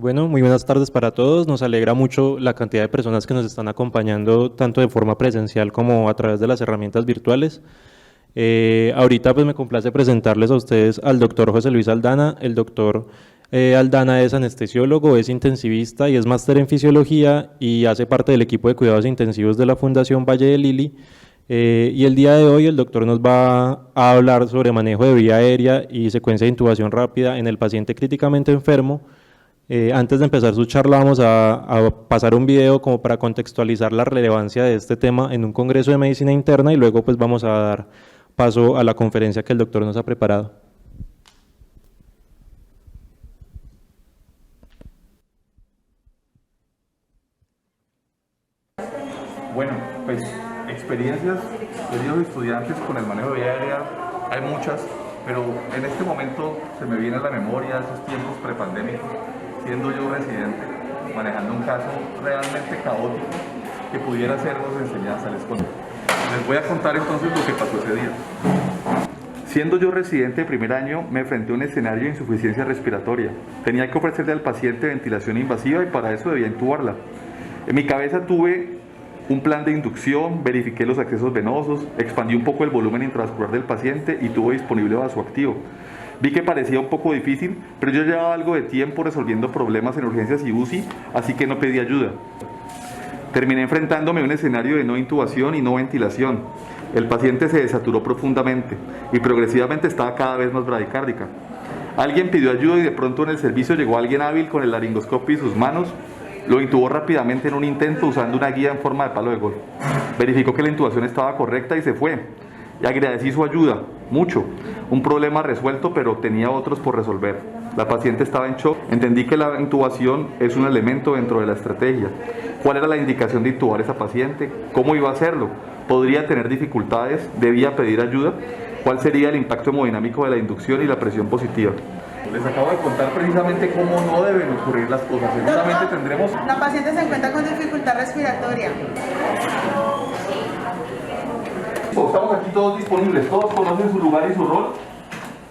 Bueno, muy buenas tardes para todos. Nos alegra mucho la cantidad de personas que nos están acompañando tanto de forma presencial como a través de las herramientas virtuales. Ahorita pues me complace presentarles a ustedes al doctor José Luis Aldana. El doctor Aldana es anestesiólogo, es intensivista y es máster en fisiología y hace parte del equipo de cuidados intensivos de la Fundación Valle de Lili. Y el día de hoy el doctor nos va a hablar sobre manejo de vía aérea y secuencia de intubación rápida en el paciente críticamente enfermo. Antes de empezar su charla vamos a pasar un video como para contextualizar la relevancia de este tema en un congreso de medicina interna y luego pues vamos a dar paso a la conferencia que el doctor nos ha preparado. Bueno, pues experiencias, queridos estudiantes, con el manejo de vía aérea hay muchas, pero en este momento se me viene a la memoria esos tiempos prepandémicos, siendo yo residente, manejando un caso realmente caótico que pudiera sernos de enseñanza. Les voy a contar entonces lo que pasó ese día. Siendo yo residente de primer año, me enfrenté a un escenario de insuficiencia respiratoria. Tenía que ofrecerle al paciente ventilación invasiva y para eso debía intubarla. En mi cabeza tuve un plan de inducción, verifiqué los accesos venosos, expandí un poco el volumen intravascular del paciente y tuve disponible vasoactivo. Vi que parecía un poco difícil, pero yo llevaba algo de tiempo resolviendo problemas en urgencias y UCI, así que no pedí ayuda. Terminé enfrentándome a un escenario de no intubación y no ventilación. El paciente se desaturó profundamente y progresivamente estaba cada vez más bradicárdica. Alguien pidió ayuda y de pronto en el servicio llegó alguien hábil con el laringoscopio y sus manos. Lo intubó rápidamente en un intento usando una guía en forma de palo de golf. Verificó que la intubación estaba correcta y se fue. Y agradecí su ayuda, mucho. Un problema resuelto, pero tenía otros por resolver. La paciente estaba en shock. Entendí que la intubación es un elemento dentro de la estrategia. ¿Cuál era la indicación de intubar a esa paciente? ¿Cómo iba a hacerlo? ¿Podría tener dificultades? ¿Debía pedir ayuda? ¿Cuál sería el impacto hemodinámico de la inducción y la presión positiva? Les acabo de contar precisamente cómo no deben ocurrir las cosas. Seguramente tendremos... La paciente se encuentra con dificultad respiratoria. Estamos aquí todos disponibles, todos conocen su lugar y su rol.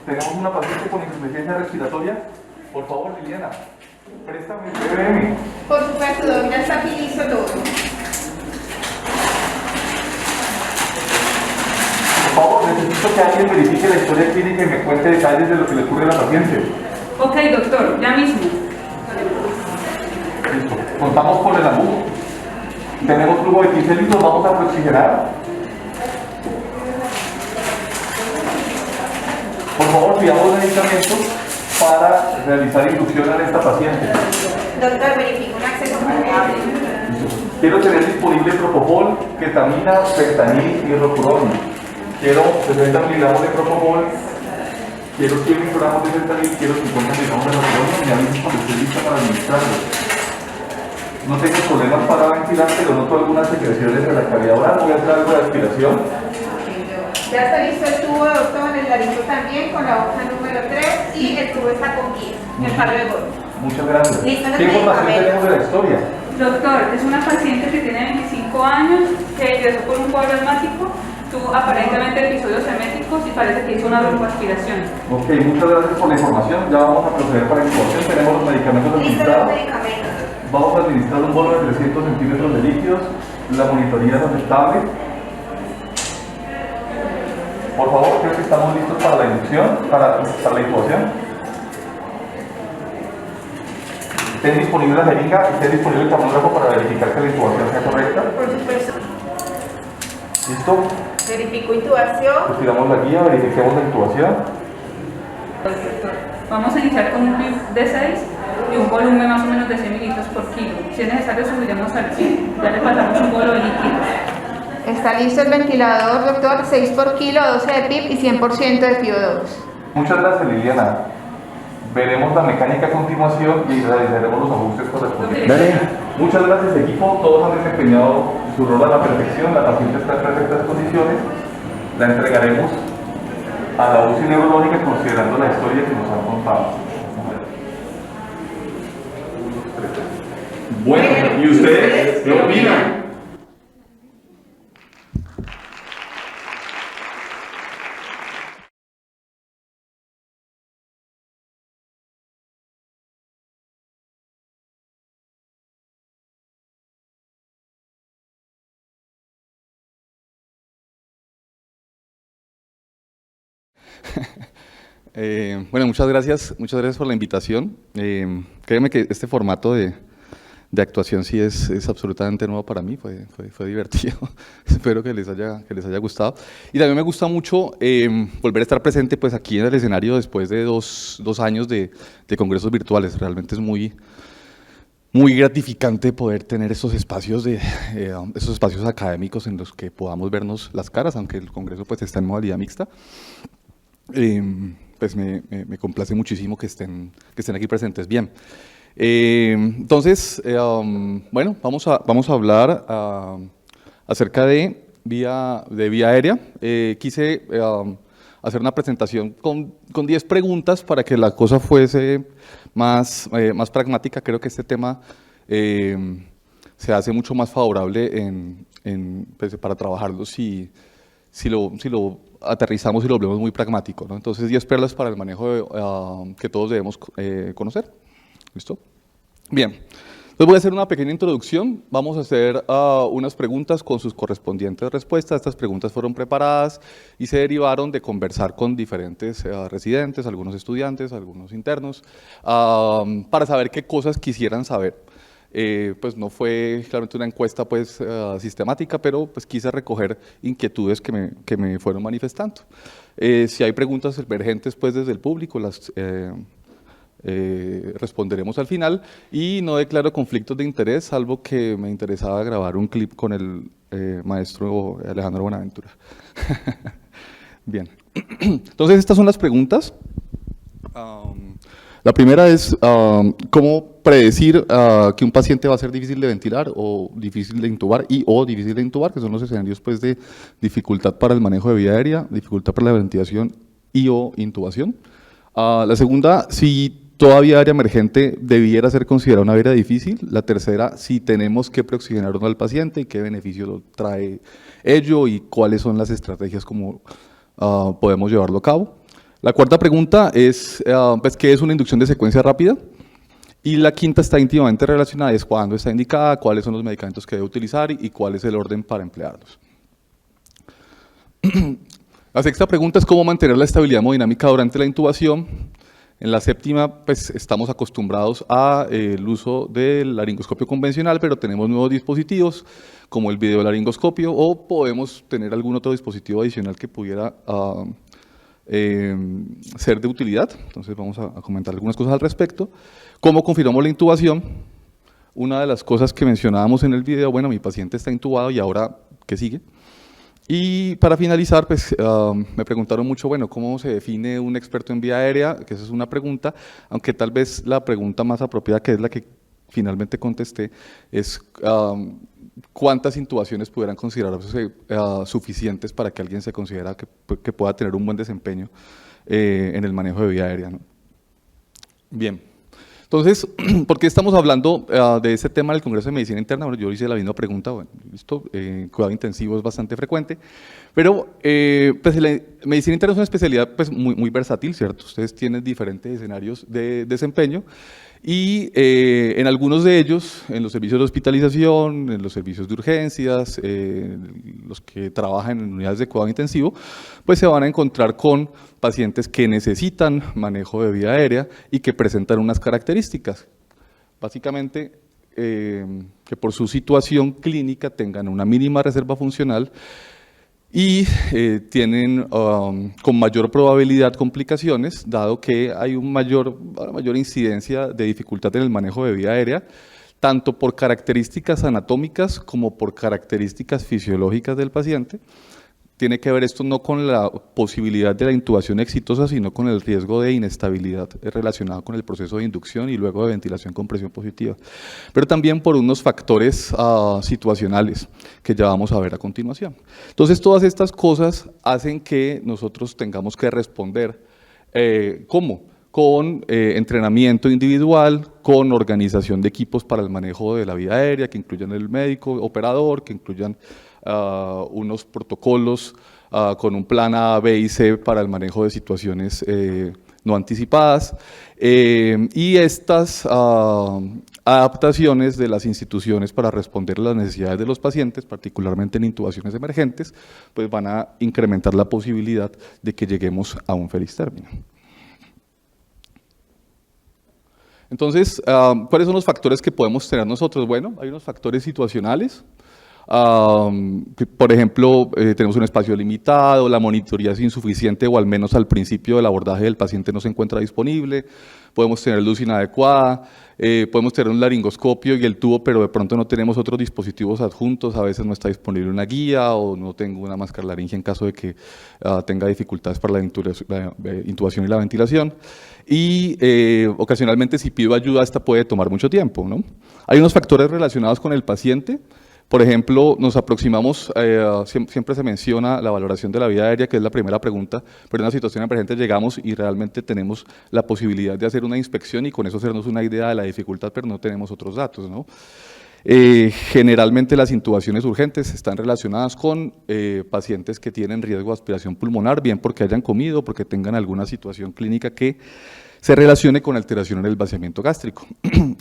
Tenemos una paciente con insuficiencia respiratoria. Por favor, Liliana, préstame el BBM. Por supuesto, doctor, ya está aquí listo todo. Por favor, necesito que alguien verifique la historia clínica y me cuente detalles de lo que le ocurre a la paciente. Ok, doctor, ya mismo. Listo. Contamos con el AMU. Tenemos flujo de 15 litros, vamos a preoxigenar. Por favor, pidamos medicamentos para realizar inducción a esta paciente. Doctor, verifico un acceso permeable. Quiero tener disponible propofol, ketamina, fentanil y rocuron. Quiero 60 miligramos de propofol, quiero 100 miligramos de fentanil, quiero 50 miligramos de rocuron y me aviso cuando esté lista para administrarlo. No tengo problemas para ventilar, pero noto algunas secreciones en la cavidad oral. Voy a hacer algo de aspiración. Ya está listo el tubo, doctor, el laringo también, con la hoja número 3 y el tubo está con guía, el palo de golf. Muchas gracias. Listo, los ¿Qué información medicamentos. tenemos de la historia? Doctor, es una paciente que tiene 25 años, que ingresó por un cuadro asmático, tuvo aparentemente episodios eméticos y parece que hizo una broncoaspiración. Ok, muchas gracias por la información. Ya vamos a proceder para la intubación. Tenemos los medicamentos Listo los administrados. medicamentos. Vamos a administrar un bolo de 300 centímetros de líquidos. La monitoría es aceptable. Por favor, creo que estamos listos para la inducción, para la intubación. Estén disponible la jeringa y esté disponible el termógrafo para verificar que la intubación sea correcta. Por supuesto. ¿Listo? Verifico intubación. Retiramos la guía, verifiquemos la intubación. Vamos a iniciar con un PIB de 6 y un volumen más o menos de 100 mililitros por kilo. Si es necesario, subiremos al 100. Ya le pasamos un bolo de líquidos. Está listo el ventilador, doctor, 6 por kilo, 12 de PIB y 100% de FiO2. Muchas gracias, Liliana. Veremos la mecánica a continuación y realizaremos los ajustes correspondientes. Dale. Muchas gracias, equipo. Todos han desempeñado su rol a la perfección. La paciente está en perfectas condiciones. La entregaremos a la UCI neurológica considerando la historia que nos han contado. Bueno, ¿y ustedes qué opinan? Bueno, muchas gracias por la invitación. Créeme que este formato de actuación sí es absolutamente nuevo para mí, fue divertido. Espero que les haya gustado. Y también me gusta mucho volver a estar presente pues, aquí en el escenario después de dos años de congresos virtuales. Realmente es muy gratificante poder tener esos espacios académicos en los que podamos vernos las caras, aunque el congreso pues, está en modalidad mixta. Pues me complace muchísimo que estén aquí presentes. Bien. Entonces, bueno, vamos a hablar acerca de vía aérea. Quise hacer una presentación con 10 preguntas para que la cosa fuese más pragmática. Creo que este tema se hace mucho más favorable pues, para trabajarlo si lo aterrizamos y lo volvemos muy pragmático, ¿no? Entonces, 10 perlas para el manejo que todos debemos conocer. ¿Listo? Bien, entonces voy a hacer una pequeña introducción, vamos a hacer unas preguntas con sus correspondientes respuestas. Estas preguntas fueron preparadas y se derivaron de conversar con diferentes residentes, algunos estudiantes, algunos internos, para saber qué cosas quisieran saber. Pues no fue claramente una encuesta pues, sistemática, pero pues quise recoger inquietudes que me fueron manifestando. Si hay preguntas emergentes pues, desde el público, las responderemos al final, y no declaro conflictos de interés, salvo que me interesaba grabar un clip con el maestro Alejandro Buenaventura. Bien, entonces estas son las preguntas. La primera es cómo predecir que un paciente va a ser difícil de ventilar o difícil de intubar o difícil de intubar, que son los escenarios pues, de dificultad para el manejo de vía aérea, dificultad para la ventilación o intubación. La segunda, si toda vía aérea emergente debiera ser considerada una vía aérea difícil. La tercera, si tenemos que preoxigenar o no al paciente y qué beneficio trae ello y cuáles son las estrategias como podemos llevarlo a cabo. La cuarta pregunta es, pues, ¿qué es una inducción de secuencia rápida? Y la quinta está íntimamente relacionada, es cuándo está indicada, cuáles son los medicamentos que debe utilizar y cuál es el orden para emplearlos. La sexta pregunta es cómo mantener la estabilidad hemodinámica durante la intubación. En la séptima, pues estamos acostumbrados al uso del laringoscopio convencional, pero tenemos nuevos dispositivos como el videolaringoscopio, o podemos tener algún otro dispositivo adicional que pudiera ser de utilidad. Entonces vamos a comentar algunas cosas al respecto. ¿Cómo confirmamos la intubación? Una de las cosas que mencionábamos en el video, bueno, mi paciente está intubado y ahora, ¿qué sigue? Y para finalizar, pues me preguntaron mucho, bueno, ¿cómo se define un experto en vía aérea? Que esa es una pregunta, aunque tal vez la pregunta más apropiada, que es la que finalmente contesté, es ¿cuántas intubaciones pudieran considerarse suficientes para que alguien se considera que pueda tener un buen desempeño en el manejo de vía aérea, ¿no? Bien. Entonces, ¿por qué estamos hablando de ese tema del Congreso de Medicina Interna? Bueno, yo hice la misma pregunta, bueno, listo, cuidado intensivo es bastante frecuente, pero pues la medicina interna es una especialidad pues, muy versátil, ¿cierto? Ustedes tienen diferentes escenarios de desempeño y en algunos de ellos, en los servicios de hospitalización, en los servicios de urgencias, los que trabajan en unidades de cuidado intensivo, pues se van a encontrar con pacientes que necesitan manejo de vía aérea y que presentan unas características. Básicamente, que por su situación clínica tengan una mínima reserva funcional y tienen con mayor probabilidad complicaciones, dado que hay una mayor incidencia de dificultad en el manejo de vía aérea, tanto por características anatómicas como por características fisiológicas del paciente. Tiene que ver esto no con la posibilidad de la intubación exitosa, sino con el riesgo de inestabilidad relacionado con el proceso de inducción y luego de ventilación con presión positiva. Pero también por unos factores situacionales que ya vamos a ver a continuación. Entonces, todas estas cosas hacen que nosotros tengamos que responder ¿cómo? Con entrenamiento individual, con organización de equipos para el manejo de la vía aérea, que incluyan el médico operador, que incluyan unos protocolos con un plan A, B y C para el manejo de situaciones no anticipadas. Y estas adaptaciones de las instituciones para responder a las necesidades de los pacientes, particularmente en intubaciones emergentes, pues van a incrementar la posibilidad de que lleguemos a un feliz término. Entonces, ¿cuáles son los factores que podemos tener nosotros? Bueno, hay unos factores situacionales. Por ejemplo, tenemos un espacio limitado, la monitoría es insuficiente o al menos al principio del abordaje del paciente no se encuentra disponible, podemos tener luz inadecuada, podemos tener un laringoscopio y el tubo, pero de pronto no tenemos otros dispositivos adjuntos, a veces no está disponible una guía o no tengo una máscara laringe en caso de que tenga dificultades para la intubación y la ventilación. Y ocasionalmente si pido ayuda esta puede tomar mucho tiempo, ¿no? Hay unos factores relacionados con el paciente. Por ejemplo, nos aproximamos, siempre se menciona la valoración de la vía aérea, que es la primera pregunta, pero en una situación emergente llegamos y realmente tenemos la posibilidad de hacer una inspección y con eso hacernos una idea de la dificultad, pero no tenemos otros datos, ¿no? Generalmente las intubaciones urgentes están relacionadas con pacientes que tienen riesgo de aspiración pulmonar, bien porque hayan comido, porque tengan alguna situación clínica que se relacione con alteración en el vaciamiento gástrico.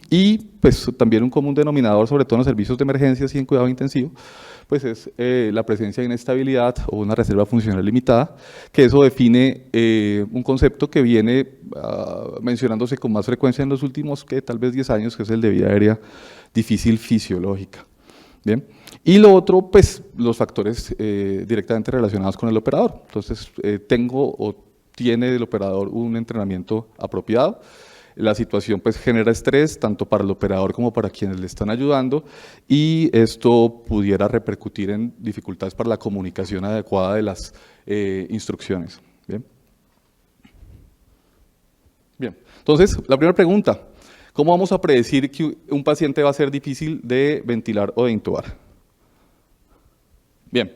Y pues también un común denominador, sobre todo en los servicios de emergencias y en cuidado intensivo, pues es la presencia de inestabilidad o una reserva funcional limitada, que eso define un concepto que viene mencionándose con más frecuencia en los últimos, tal vez 10 años, que es el de vía aérea difícil fisiológica. Bien. Y lo otro, pues los factores directamente relacionados con el operador. Entonces, tengo o tiene el operador un entrenamiento apropiado. La situación pues genera estrés tanto para el operador como para quienes le están ayudando y esto pudiera repercutir en dificultades para la comunicación adecuada de las instrucciones. Bien. Bien, entonces la primera pregunta, ¿cómo vamos a predecir que un paciente va a ser difícil de ventilar o de intubar? Bien,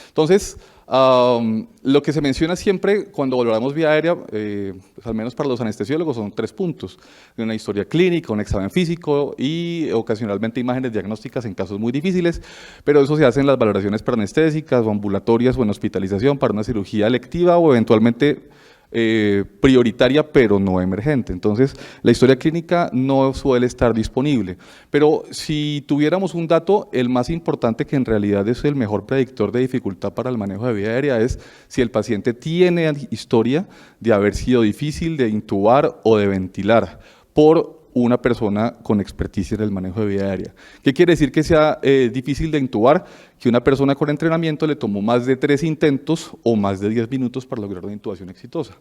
entonces lo que se menciona siempre cuando valoramos vía aérea, pues al menos para los anestesiólogos, son 3 puntos: una historia clínica, un examen físico y ocasionalmente imágenes diagnósticas en casos muy difíciles, pero eso se hace en las valoraciones preanestésicas o ambulatorias o en hospitalización para una cirugía electiva o eventualmente prioritaria pero no emergente. Entonces la historia clínica no suele estar disponible, pero si tuviéramos un dato, el más importante, que en realidad es el mejor predictor de dificultad para el manejo de vía aérea, es si el paciente tiene historia de haber sido difícil de intubar o de ventilar por una persona con experticia en el manejo de vía aérea. ¿Qué quiere decir que sea difícil de intubar? Que una persona con entrenamiento le tomó más de 3 intentos o más de 10 minutos para lograr una intubación exitosa.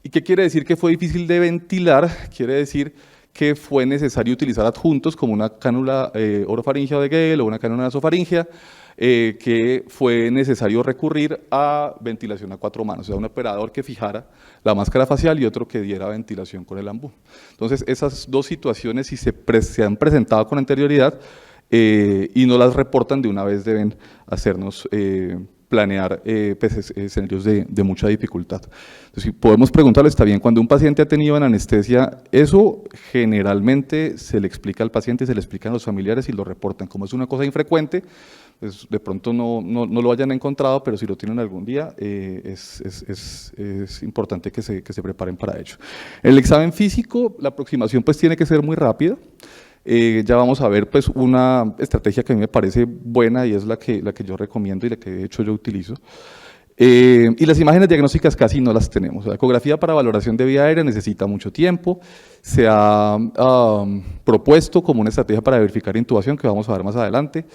¿Y qué quiere decir que fue difícil de ventilar? Quiere decir que fue necesario utilizar adjuntos como una cánula orofaringea o de Gale o una cánula nasofaringea, que fue necesario recurrir a ventilación a 4 manos, o sea, un operador que fijara la máscara facial y otro que diera ventilación con el ambú. Entonces, esas 2 situaciones, si se han presentado con anterioridad y no las reportan de una vez, deben hacernos planear pues, escenarios de mucha dificultad. Entonces, si podemos preguntarle, está bien, cuando un paciente ha tenido en anestesia, eso generalmente se le explica al paciente, se le explican a los familiares y lo reportan. Como es una cosa infrecuente, pues de pronto no lo hayan encontrado, pero si lo tienen algún día, es importante que se preparen para ello. En el examen físico, la aproximación pues tiene que ser muy rápida. Ya vamos a ver pues una estrategia que a mí me parece buena y es la que yo recomiendo y la que de hecho yo utilizo. Y las imágenes diagnósticas casi no las tenemos. La ecografía para valoración de vía aérea necesita mucho tiempo. Se ha propuesto como una estrategia para verificar intubación, que vamos a ver más adelante.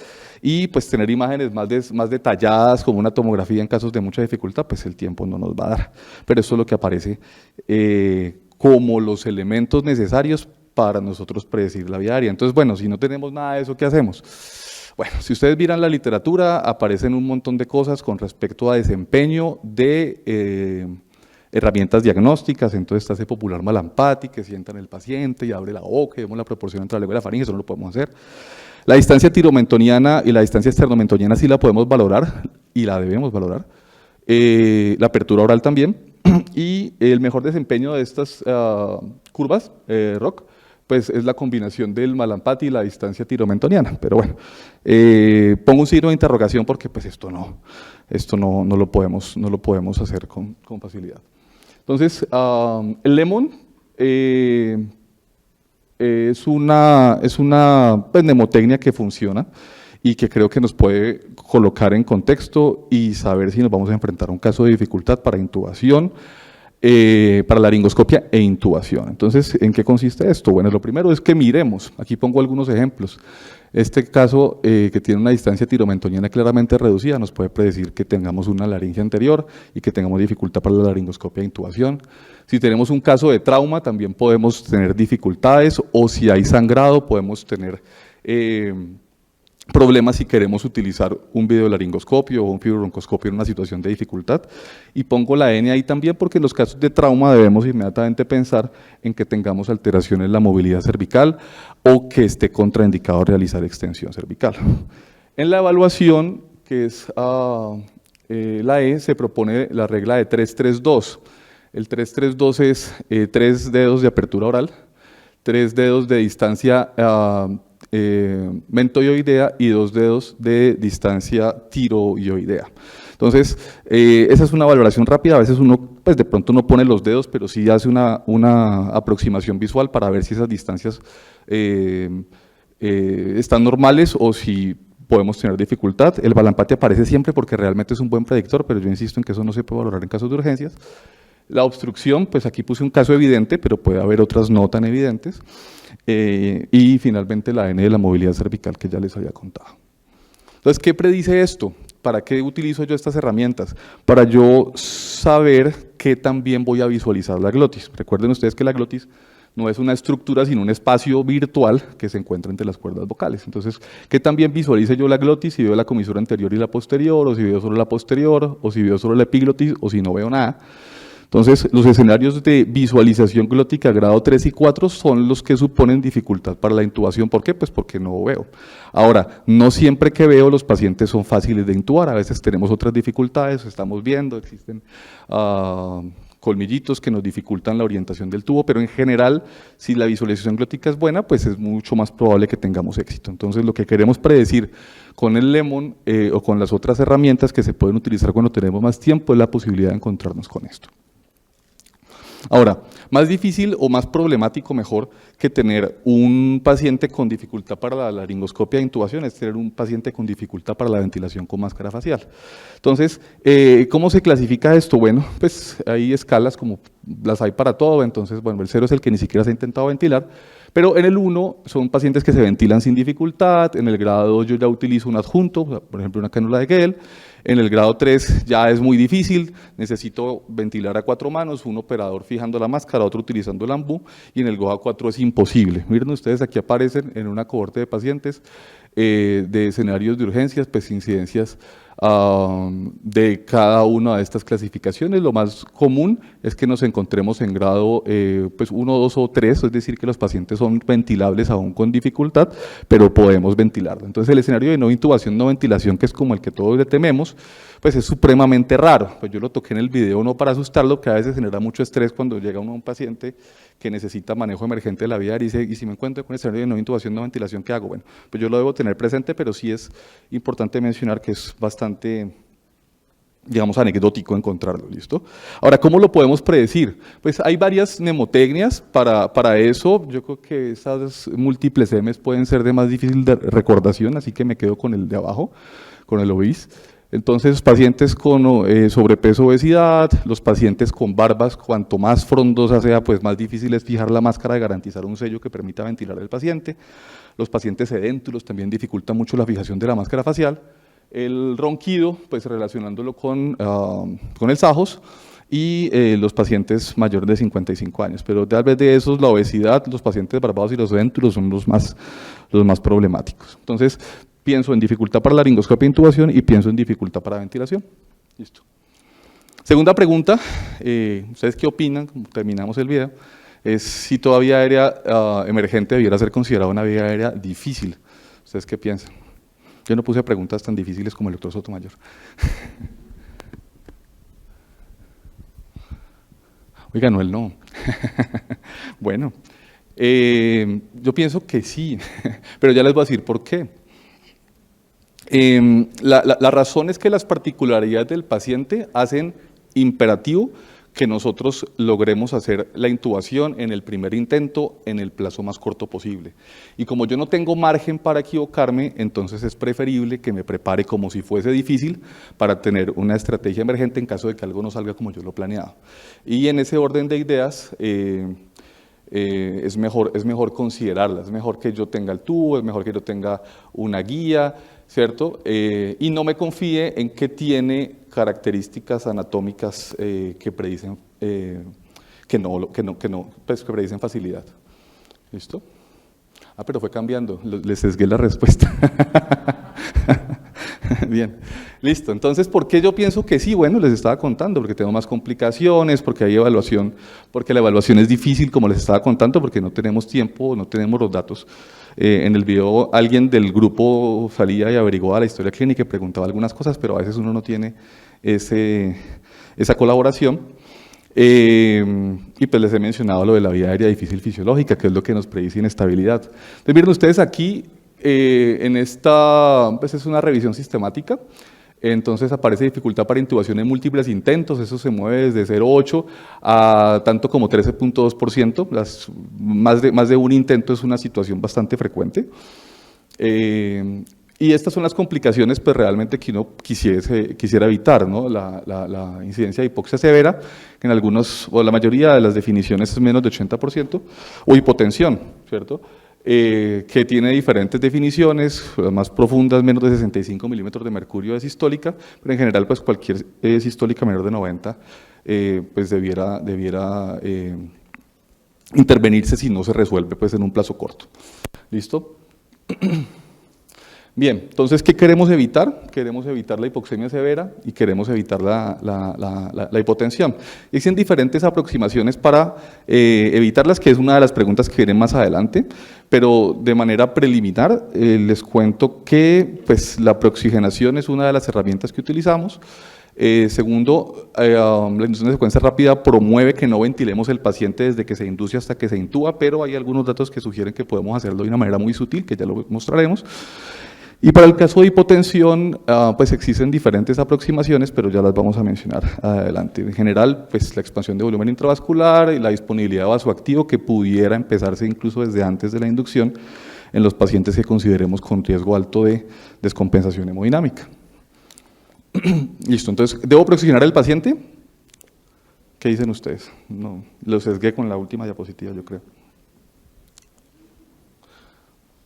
Y pues tener imágenes más detalladas, como una tomografía en casos de mucha dificultad, pues el tiempo no nos va a dar. Pero eso es lo que aparece como los elementos necesarios para nosotros predecir la vía aérea. Entonces, bueno, si no tenemos nada de eso, ¿qué hacemos? Bueno, si ustedes miran la literatura, aparecen un montón de cosas con respecto a desempeño de herramientas diagnósticas. Entonces está ese popular Malampati, que sienta en el paciente y abre la boca y vemos la proporción entre la lengua y la faringe, eso no lo podemos hacer. La distancia tiromentoniana y la distancia esternomentoniana sí la podemos valorar y la debemos valorar. La apertura oral también. Y el mejor desempeño de estas curvas, ROC, pues es la combinación del Malampati y la distancia tiromentoniana. Pero bueno, pongo un signo de interrogación porque pues esto no lo podemos hacer con facilidad. Entonces, el Lemon es una pues, mnemotecnia que funciona y que creo que nos puede colocar en contexto y saber si nos vamos a enfrentar a un caso de dificultad para intubación, para laringoscopia e intubación. Entonces, ¿en qué consiste esto? Bueno, lo primero es que miremos, aquí pongo algunos ejemplos. Este caso que tiene una distancia tiromentoniana claramente reducida nos puede predecir que tengamos una laringe anterior y que tengamos dificultad para la laringoscopia e intubación. Si tenemos un caso de trauma también podemos tener dificultades, o si hay sangrado podemos tener problemas si queremos utilizar un videolaringoscopio o un fibrobroncoscopio en una situación de dificultad. Y pongo la N ahí también porque en los casos de trauma debemos inmediatamente pensar en que tengamos alteraciones en la movilidad cervical o que esté contraindicado realizar extensión cervical. En la evaluación, que es la E, se propone la regla de 3-3-2. El 3-3-2 es 3 dedos de apertura oral, 3 dedos de distancia mentoioidea y 2 dedos de distancia tiroioidea. Entonces, esa es una valoración rápida. A veces uno, pues de pronto no pone los dedos, pero sí hace una aproximación visual para ver si esas distancias están normales o si podemos tener dificultad. El Balampati aparece siempre porque realmente es un buen predictor, pero yo insisto en que eso no se puede valorar en casos de urgencias. La obstrucción, pues aquí puse un caso evidente, pero puede haber otras no tan evidentes. Y finalmente la N de la movilidad cervical que ya les había contado. Entonces, ¿qué predice esto? ¿Para qué utilizo yo estas herramientas? Para yo saber qué también voy a visualizar la glotis. Recuerden ustedes que la glotis no es una estructura, sino un espacio virtual que se encuentra entre las cuerdas vocales. Entonces, ¿qué también visualice yo la glotis? Si veo la comisura anterior y la posterior, o si veo solo la posterior, o si veo solo la epiglotis, o si no veo nada. Entonces, los escenarios de visualización glótica grado 3 y 4 son los que suponen dificultad para la intubación. ¿Por qué? Pues porque no veo. Ahora, no siempre que veo los pacientes son fáciles de intubar, a veces tenemos otras dificultades, estamos viendo, existen colmillitos que nos dificultan la orientación del tubo, pero en general, si la visualización glótica es buena, pues es mucho más probable que tengamos éxito. Entonces, lo que queremos predecir con el Lemon o con las otras herramientas que se pueden utilizar cuando tenemos más tiempo es la posibilidad de encontrarnos con esto. Ahora, más difícil o más problemático mejor que tener un paciente con dificultad para la laringoscopia e intubación es tener un paciente con dificultad para la ventilación con máscara facial. Entonces, ¿cómo se clasifica esto? Bueno, pues hay escalas como las hay para todo, entonces, bueno, el 0 es el que ni siquiera se ha intentado ventilar, pero en el 1 son pacientes que se ventilan sin dificultad, en el grado 2 yo ya utilizo un adjunto, por ejemplo una cánula de Gell, en el grado 3 ya es muy difícil, necesito ventilar a 4 manos, un operador fijando la máscara, otro utilizando el ambú, y en el grado 4 es imposible. Miren ustedes, aquí aparecen en una cohorte de pacientes de escenarios de urgencias, pues incidencias de cada una de estas clasificaciones. Lo más común es que nos encontremos en grado pues 1, 2 o 3, es decir, que los pacientes son ventilables aún con dificultad, pero podemos ventilarlo. Entonces el escenario de no intubación, no ventilación, que es como el que todos le tememos, pues es supremamente raro. Pues yo lo toqué en el video no para asustarlo, que a veces genera mucho estrés cuando llega uno a un paciente que necesita manejo emergente de la vía aérea y dice, y si me encuentro con el escenario de no intubación, no ventilación, ¿qué hago? Bueno, pues yo lo debo tener presente, pero sí es importante mencionar que es bastante, digamos, anecdótico encontrarlo, ¿listo? Ahora, ¿cómo lo podemos predecir? Pues hay varias mnemotecnias para eso. Yo creo que esas múltiples M's pueden ser de más difícil de recordación, así que me quedo con el de abajo, con el obis. Entonces, pacientes con sobrepeso, obesidad, los pacientes con barbas, cuanto más frondosa sea, pues más difícil es fijar la máscara y garantizar un sello que permita ventilar al paciente. Los pacientes sedéntulos también dificultan mucho la fijación de la máscara facial. El ronquido, pues relacionándolo con el SAJOS, y los pacientes mayores de 55 años. Pero tal vez de esos, la obesidad, los pacientes barbados y los sedéntulos son los más problemáticos. Entonces, pienso en dificultad para laringoscopia e intubación y pienso en dificultad para ventilación. Listo. Segunda pregunta, ¿ustedes qué opinan? Como terminamos el video, es si toda vía aérea emergente debiera ser considerada una vía aérea difícil. ¿Ustedes qué piensan? Yo no puse preguntas tan difíciles como el doctor Sotomayor. Oiga, no, él no. Bueno, yo pienso que sí, pero ya les voy a decir por qué. La razón es que las particularidades del paciente hacen imperativo que nosotros logremos hacer la intubación en el primer intento en el plazo más corto posible. Y como yo no tengo margen para equivocarme, entonces es preferible que me prepare como si fuese difícil para tener una estrategia emergente en caso de que algo no salga como yo lo planeaba. Y en ese orden de ideas, es mejor considerarlas, es mejor que yo tenga el tubo, es mejor que yo tenga una guía, ¿cierto? Y no me confíe en que tiene características anatómicas que predicen pues que predicen facilidad. ¿Listo? Ah, pero fue cambiando, les sesgué la respuesta. Bien, listo. Entonces, ¿por qué yo pienso que sí? Bueno, les estaba contando, porque tengo más complicaciones, porque hay evaluación, porque la evaluación es difícil, como les estaba contando, porque no tenemos tiempo, no tenemos los datos. En el video alguien del grupo salía y averiguaba la historia clínica y preguntaba algunas cosas, pero a veces uno no tiene esa colaboración. Y pues les he mencionado lo de la vía aérea difícil fisiológica, que es lo que nos predice inestabilidad. Entonces, miren ustedes aquí, en esta, pues es una revisión sistemática. Entonces aparece dificultad para intubación en múltiples intentos, eso se mueve desde 0,8 a tanto como 13,2%, más de un intento es una situación bastante frecuente. Y estas son las complicaciones pues realmente que uno quisiera evitar, ¿no? La incidencia de hipoxia severa, que en algunos, o la mayoría de las definiciones es menos de 80%, o hipotensión, ¿cierto? Que tiene diferentes definiciones, las más profundas menos de 65 milímetros de mercurio de sistólica, pero en general pues cualquier sistólica menor de 90 pues debiera intervenirse si no se resuelve pues en un plazo corto. ¿Listo? Bien, entonces, ¿qué queremos evitar? Queremos evitar la hipoxemia severa y queremos evitar la hipotensión. Existen diferentes aproximaciones para evitarlas, que es una de las preguntas que vienen más adelante, pero de manera preliminar les cuento que pues, la preoxigenación es una de las herramientas que utilizamos. Segundo, la inducción de secuencia rápida promueve que no ventilemos el paciente desde que se induce hasta que se intuba, pero hay algunos datos que sugieren que podemos hacerlo de una manera muy sutil, que ya lo mostraremos. Y para el caso de hipotensión, pues existen diferentes aproximaciones, pero ya las vamos a mencionar adelante. En general, pues la expansión de volumen intravascular y la disponibilidad de vasoactivo que pudiera empezarse incluso desde antes de la inducción en los pacientes que consideremos con riesgo alto de descompensación hemodinámica. Listo, entonces, ¿debo preoxigenar al paciente? ¿Qué dicen ustedes? No, lo sesgué con la última diapositiva, yo creo.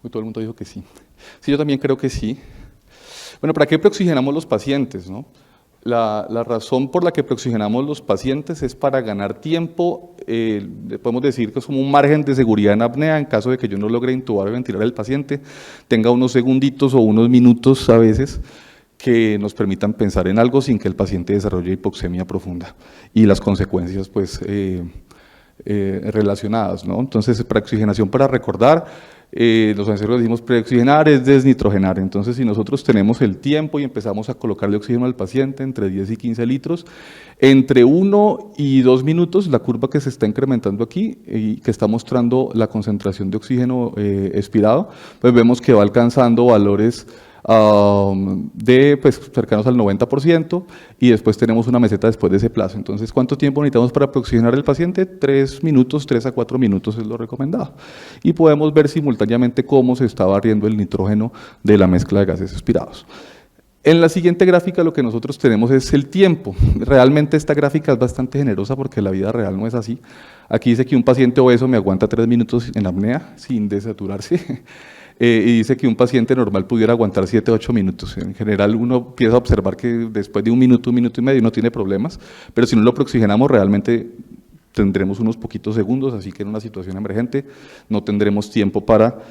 Todo el mundo dijo que sí. Sí, yo también creo que sí. Bueno, ¿para qué preoxigenamos los pacientes, no? La razón por la que preoxigenamos los pacientes es para ganar tiempo, podemos decir que es como un margen de seguridad en apnea, en caso de que yo no logre intubar o ventilar al paciente, tenga unos segunditos o unos minutos a veces, que nos permitan pensar en algo sin que el paciente desarrolle hipoxemia profunda y las consecuencias pues relacionadas, ¿no? Entonces, preoxigenación, para recordar, los anestesiólogos decimos preoxigenar es desnitrogenar. Entonces, si nosotros tenemos el tiempo y empezamos a colocarle oxígeno al paciente entre 10 y 15 litros, entre 1 y 2 minutos, la curva que se está incrementando aquí y que está mostrando la concentración de oxígeno expirado, pues vemos que va alcanzando valores pues, cercanos al 90%, y después tenemos una meseta después de ese plazo. Entonces, ¿cuánto tiempo necesitamos para preoxigenar al paciente? 3 minutos, 3 a 4 minutos es lo recomendado. Y podemos ver simultáneamente cómo se está barriendo el nitrógeno de la mezcla de gases expirados. En la siguiente gráfica lo que nosotros tenemos es el tiempo. Realmente esta gráfica es bastante generosa porque la vida real no es así. Aquí dice que un paciente obeso me aguanta 3 minutos en apnea sin desaturarse. Y dice que un paciente normal pudiera aguantar 7 o 8 minutos. En general uno empieza a observar que después de un minuto y medio no tiene problemas, pero si no lo preoxigenamos realmente tendremos unos poquitos segundos, así que en una situación emergente no tendremos tiempo para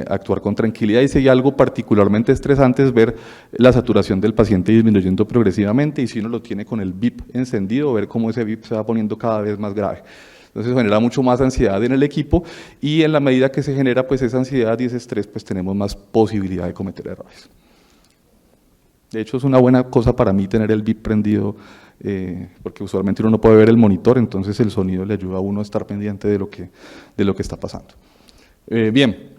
actuar con tranquilidad. Y si hay algo particularmente estresante es ver la saturación del paciente disminuyendo progresivamente, y si uno lo tiene con el BIP encendido, ver cómo ese BIP se va poniendo cada vez más grave. Entonces genera mucho más ansiedad en el equipo, y en la medida que se genera pues esa ansiedad y ese estrés, pues tenemos más posibilidad de cometer errores. De hecho, es una buena cosa para mí tener el BIP prendido, porque usualmente uno no puede ver el monitor, entonces el sonido le ayuda a uno a estar pendiente de lo que está pasando. Bien,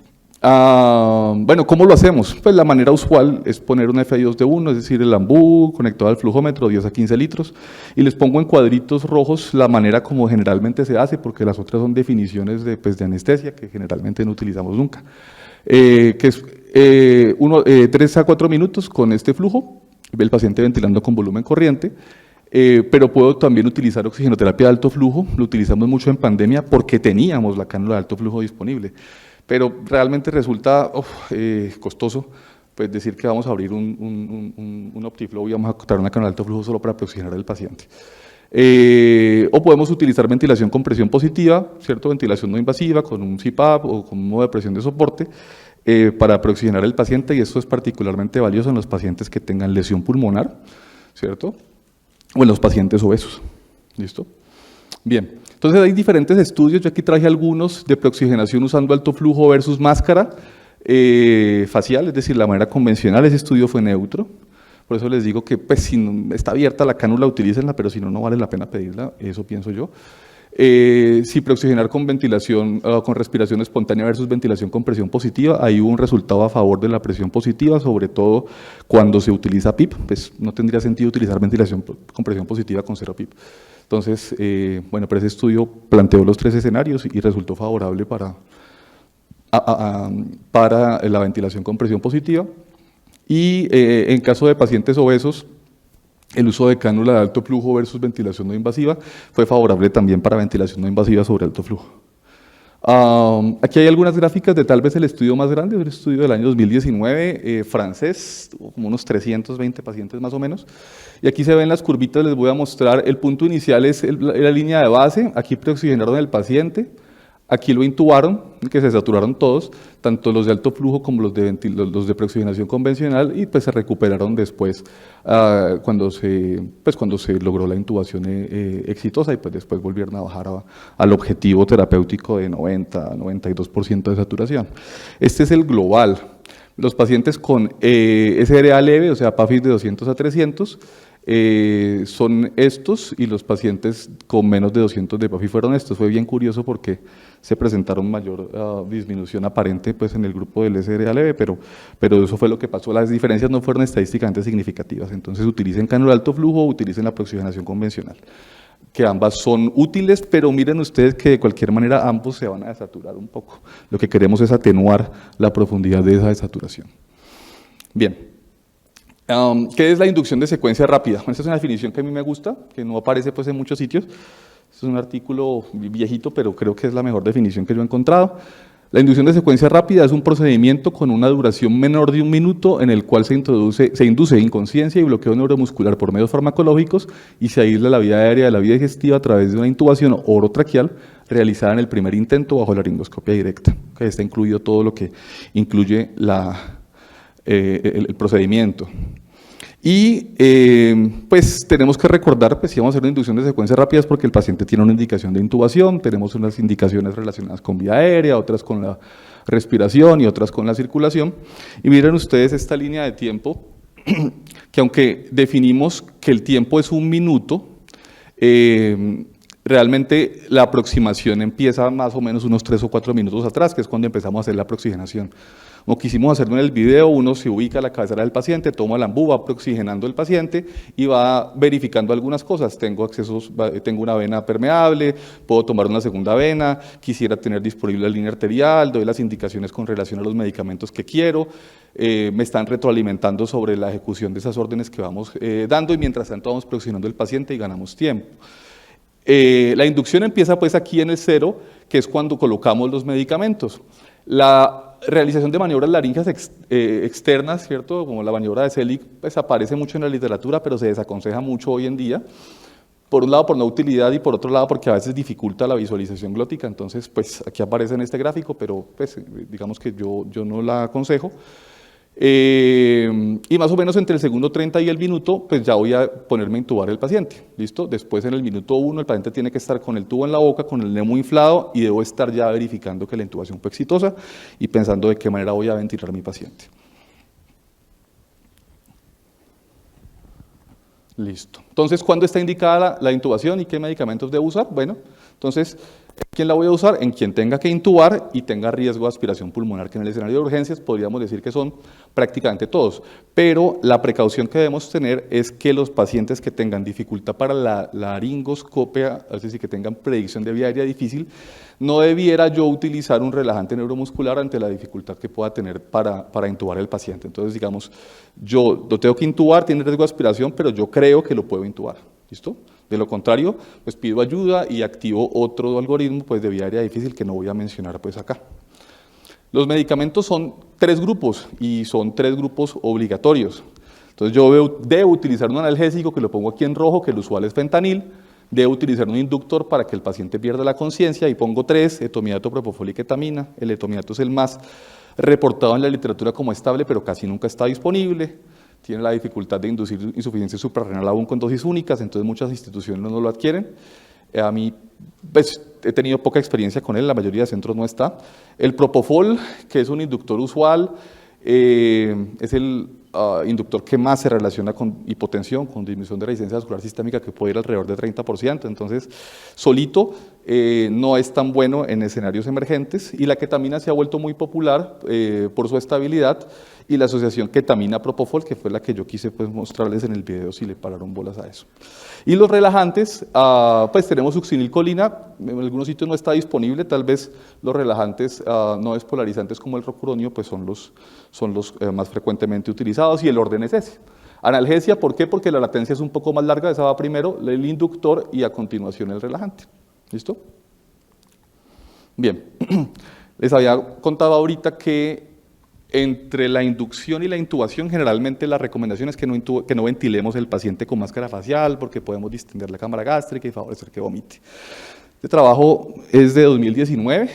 Bueno, ¿cómo lo hacemos? Pues la manera usual es poner un FI2 de 1, es decir, el ambú conectado al flujómetro, 10 a 15 litros, y les pongo en cuadritos rojos la manera como generalmente se hace, porque las otras son definiciones de, pues, de anestesia que generalmente no utilizamos nunca. Que es 3 a 4 minutos con este flujo, el paciente ventilando con volumen corriente, pero puedo también utilizar oxigenoterapia de alto flujo, lo utilizamos mucho en pandemia porque teníamos la cánula de alto flujo disponible. Pero realmente resulta costoso pues decir que vamos a abrir un OptiFlow y vamos a cortar una cánula de alto flujo solo para oxigenar al paciente. O podemos utilizar ventilación con presión positiva, ¿cierto? Ventilación no invasiva con un CPAP o con un modo de presión de soporte para oxigenar al paciente, y esto es particularmente valioso en los pacientes que tengan lesión pulmonar, ¿cierto? O en los pacientes obesos. ¿Listo? Bien. Entonces hay diferentes estudios, yo aquí traje algunos de preoxigenación usando alto flujo versus máscara facial, es decir, la manera convencional. Ese estudio fue neutro, por eso les digo que pues, si no, está abierta la cánula, utilícenla, pero si no, no vale la pena pedirla, eso pienso yo. Si preoxigenar con ventilación, con respiración espontánea versus ventilación con presión positiva, ahí hubo un resultado a favor de la presión positiva, sobre todo cuando se utiliza PIP, pues no tendría sentido utilizar ventilación con presión positiva con 0 PIP. Entonces, bueno, pero ese estudio planteó los 3 escenarios y resultó favorable para la ventilación con presión positiva. Y en caso de pacientes obesos, el uso de cánula de alto flujo versus ventilación no invasiva fue favorable también para ventilación no invasiva sobre alto flujo. Aquí hay algunas gráficas de tal vez el estudio más grande, un estudio del año 2019, francés, como unos 320 pacientes más o menos. Y aquí se ven las curvitas, les voy a mostrar, el punto inicial es la línea de base, aquí preoxigenaron al paciente, aquí lo intubaron, que se saturaron todos, tanto los de alto flujo como los de preoxigenación convencional, y pues se recuperaron después cuando se logró la intubación exitosa, y pues después volvieron a bajar al objetivo terapéutico de 90-92% de saturación. Este es el global. Los pacientes con SRA leve, o sea, PAFIs de 200 a 300, son estos, y los pacientes con menos de 200 de PAFI fueron estos. Fue bien curioso porque se presentaron mayor disminución aparente pues, en el grupo del SRA leve, pero eso fue lo que pasó. Las diferencias no fueron estadísticamente significativas. Entonces utilicen cánula de alto flujo, utilicen la preoxigenación convencional, que ambas son útiles, pero miren ustedes que de cualquier manera ambos se van a desaturar un poco. Lo que queremos es atenuar la profundidad de esa desaturación. Bien. ¿Qué es la inducción de secuencia rápida? Esta es una definición que a mí me gusta, que no aparece pues, en muchos sitios. Este es un artículo viejito, pero creo que es la mejor definición que yo he encontrado. La inducción de secuencia rápida es un procedimiento con una duración menor de 1 minuto en el cual se induce inconsciencia y bloqueo neuromuscular por medios farmacológicos y se aísla la vía aérea de la vía digestiva a través de una intubación orotraqueal realizada en el primer intento bajo laringoscopia directa. Okay, está incluido todo lo que incluye el procedimiento. Y pues tenemos que recordar, pues si vamos a hacer una inducción de secuencias rápidas porque el paciente tiene una indicación de intubación, tenemos unas indicaciones relacionadas con vía aérea, otras con la respiración y otras con la circulación. Y miren ustedes esta línea de tiempo, que aunque definimos que el tiempo es 1 minuto, realmente la aproximación empieza más o menos unos 3 o 4 minutos atrás, que es cuando empezamos a hacer la oxigenación. Como quisimos hacerlo en el video, uno se ubica a la cabecera del paciente, toma el ambú, va oxigenando el paciente y va verificando algunas cosas. Tengo una vena permeable, puedo tomar una segunda vena, quisiera tener disponible la línea arterial, doy las indicaciones con relación a los medicamentos que quiero, me están retroalimentando sobre la ejecución de esas órdenes que vamos dando y mientras tanto vamos oxigenando el paciente y ganamos tiempo. La inducción empieza pues aquí en el 0, que es cuando colocamos los medicamentos. La realización de maniobras laríngeas externas, ¿cierto? Como la maniobra de Selig, pues aparece mucho en la literatura, pero se desaconseja mucho hoy en día. Por un lado por no utilidad y por otro lado porque a veces dificulta la visualización glótica. Entonces, pues aquí aparece en este gráfico, pero pues digamos que yo no la aconsejo. Y más o menos entre el segundo 30 y el minuto, pues ya voy a ponerme a intubar el paciente, ¿listo? Después en el minuto 1 el paciente tiene que estar con el tubo en la boca, con el nemo inflado y debo estar ya verificando que la intubación fue exitosa y pensando de qué manera voy a ventilar a mi paciente. Listo. Entonces, ¿cuándo está indicada la intubación y qué medicamentos debo usar? Bueno, entonces, ¿quién la voy a usar? En quien tenga que intubar y tenga riesgo de aspiración pulmonar, que en el escenario de urgencias podríamos decir que son prácticamente todos. Pero la precaución que debemos tener es que los pacientes que tengan dificultad para la laringoscopia, es decir, que tengan predicción de vía aérea difícil, no debiera yo utilizar un relajante neuromuscular ante la dificultad que pueda tener para intubar el paciente. Entonces, digamos, yo lo tengo que intubar, tiene riesgo de aspiración, pero yo creo que lo puedo intubar. ¿Listo? De lo contrario, pues pido ayuda y activo otro algoritmo pues, de vía aérea difícil que no voy a mencionar pues, acá. Los medicamentos son 3 grupos y son 3 grupos obligatorios. Entonces yo debo utilizar un analgésico que lo pongo aquí en rojo, que el usual es fentanil. Debo utilizar un inductor para que el paciente pierda la conciencia y pongo 3, etomidato, propofol y ketamina. El etomidato es el más reportado en la literatura como estable, pero casi nunca está disponible. Tiene la dificultad de inducir insuficiencia suprarrenal aún con dosis únicas, entonces muchas instituciones no lo adquieren. A mí, pues, he tenido poca experiencia con él, la mayoría de centros no está. El propofol, que es un inductor usual, es el inductor que más se relaciona con hipotensión, con disminución de resistencia vascular sistémica, que puede ir alrededor de 30%, entonces solito no es tan bueno en escenarios emergentes, y la ketamina se ha vuelto muy popular por su estabilidad, y la asociación ketamina-propofol, que fue la que yo quise pues, mostrarles en el video, si le pararon bolas a eso. Y los relajantes, pues tenemos succinilcolina, en algunos sitios no está disponible, tal vez los relajantes no despolarizantes como el rocuronio, pues son los más frecuentemente utilizados, y el orden es ese. Analgesia, ¿por qué? Porque la latencia es un poco más larga, esa va primero, el inductor y a continuación el relajante. ¿Listo? Bien, les había contado ahorita que entre la inducción y la intubación, generalmente la recomendación es que no ventilemos el paciente con máscara facial porque podemos distender la cámara gástrica y favorecer que vomite. Este trabajo es de 2019,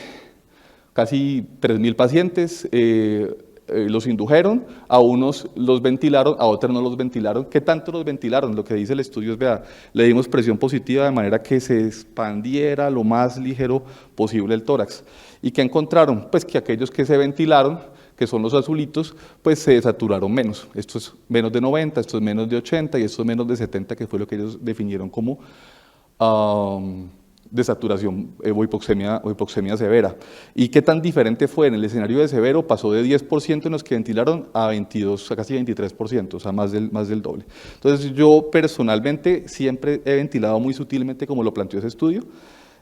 casi 3.000 pacientes, los indujeron, a unos los ventilaron, a otros no los ventilaron. ¿Qué tanto los ventilaron? Lo que dice el estudio es, vea, le dimos presión positiva de manera que se expandiera lo más ligero posible el tórax. ¿Y qué encontraron? Pues que aquellos que se ventilaron, que son los azulitos, pues se saturaron menos. Esto es menos de 90, esto es menos de 80 y esto es menos de 70, que fue lo que ellos definieron como desaturación o hipoxemia severa. ¿Y qué tan diferente fue? En el escenario de severo pasó de 10% en los que ventilaron a 22, a casi 23%, o sea, más del doble. Entonces yo personalmente siempre he ventilado muy sutilmente como lo planteó ese estudio,